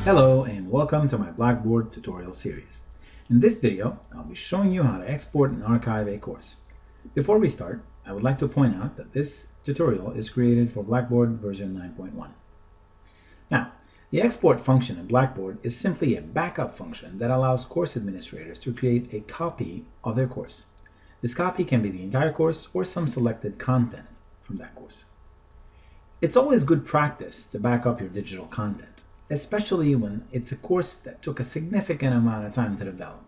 Hello and welcome to my Blackboard tutorial series. In this video, I'll be showing you how to export and archive a course. Before we start, I would like to point out that this tutorial is created for Blackboard version 9.1. Now, the export function in Blackboard is simply a backup function that allows course administrators to create a copy of their course. This copy can be the entire course or some selected content from that course. It's always good practice to back up your digital content, especially when it's a course that took a significant amount of time to develop.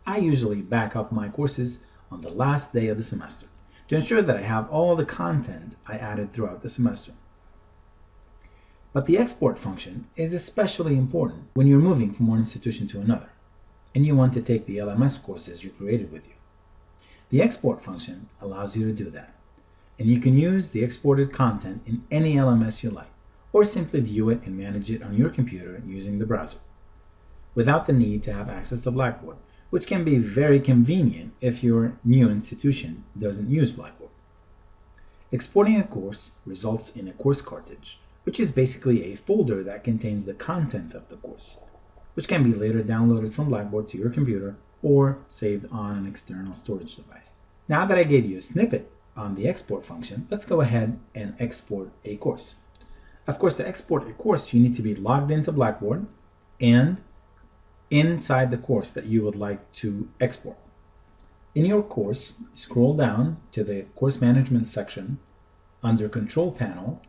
I usually back up my courses on the last day of the semester to ensure that I have all the content I added throughout the semester. But the export function is especially important when you're moving from one institution to another, and you want to take the LMS courses you created with you. The export function allows you to do that, and you can use the exported content in any LMS you like, or simply view it and manage it on your computer using the browser, without the need to have access to Blackboard, which can be very convenient if your new institution doesn't use Blackboard. Exporting a course results in a course cartridge, which is basically a folder that contains the content of the course, which can be later downloaded from Blackboard to your computer or saved on an external storage device. Now that I gave you a snippet on the export function, let's go ahead and export a course. Of course, to export a course, you need to be logged into Blackboard and inside the course that you would like to export. In your course, scroll down to the course management section. Under Control Panel,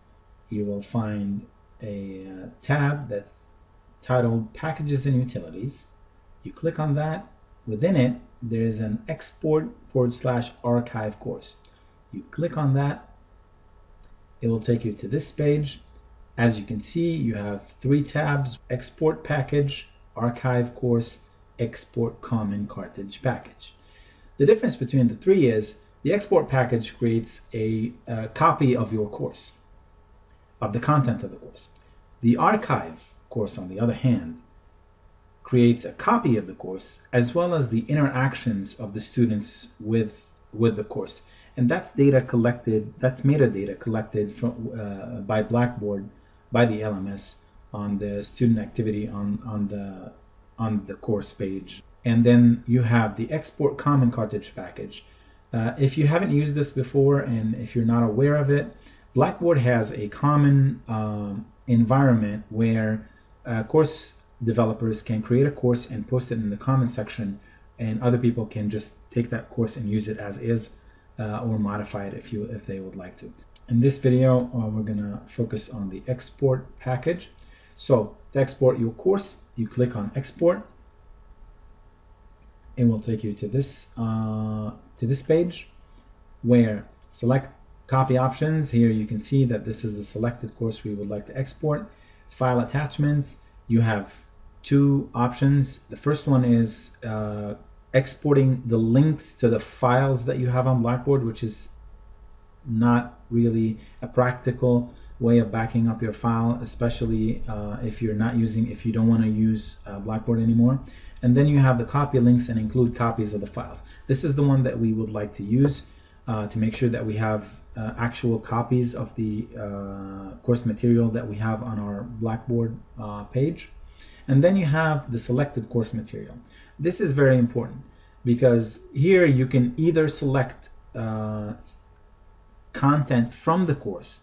you will find a tab that's titled Packages and Utilities. You click on that. Within it, there's an Export/Archive course. You click on that. It will take you to this page. As you can see, you have three tabs: Export Package, Archive Course, Export Common Cartridge Package. The difference between the three is the export package creates a copy of your course, of the content of the course. The archive course, on the other hand, creates a copy of the course as well as the interactions of the students with the course. And that's data collected, that's metadata collected from, by Blackboard, by the LMS on the student activity on the course page. And then you have the Export Common Cartridge Package. If you haven't used this before and if you're not aware of it, Blackboard has a common environment where course developers can create a course and post it in the comment section, and other people can just take that course and use it as is, or modify it if they would like to. In this video, we're gonna focus on the export package. So to export your course, you click on Export. It will take you to this page where select copy options. Here you can see that this is the selected course we would like to export. File attachments. You have two options. The first one is exporting the links to the files that you have on Blackboard, which is not really a practical way of backing up your file, especially if you don't want to use Blackboard anymore. And then you have the copy links and include copies of the files. This is the one that we would like to use to make sure that we have actual copies of the course material that we have on our Blackboard page. And then you have the selected course material. This is very important because here you can either select content from the course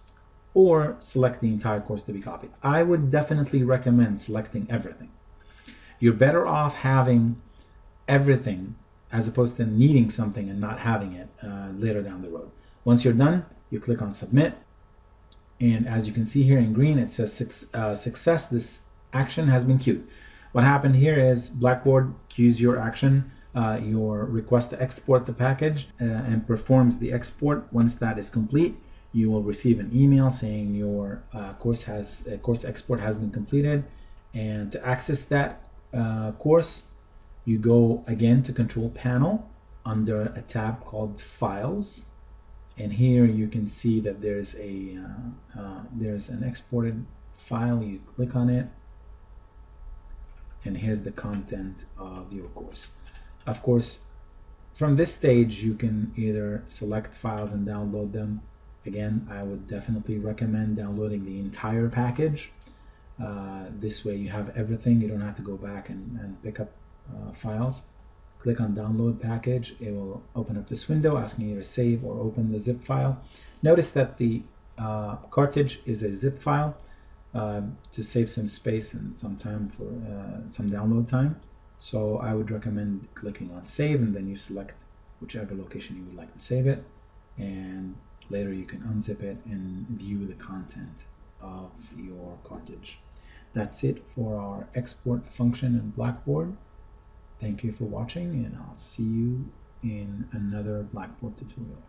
or select the entire course to be copied. I would definitely recommend selecting everything. You're better off having everything as opposed to needing something and not having it later down the road. Once you're done, you click on Submit, and as you can see here in green, it says success. This action has been queued. What happened here is Blackboard queues your action, your request to export the package, and performs the export. Once that is complete, you will receive an email saying your course export has been completed. And to access that course, you go again to Control Panel under a tab called Files, and here you can see that there's an exported file. You click on it, and here's the content of your course. Of course, from this stage you can either select files and download them. Again, I would definitely recommend downloading the entire package This way you have everything. You don't have to go back and pick up files. Click on download package. It will open up this window asking you to save or open the zip file. Notice that the cartridge is a zip file to save some space and some time for some download time. So I would recommend clicking on save, and then you select whichever location you would like to save it, and later you can unzip it and view the content of your cartridge. That's it for our export function in Blackboard. Thank you for watching, and I'll see you in another Blackboard tutorial.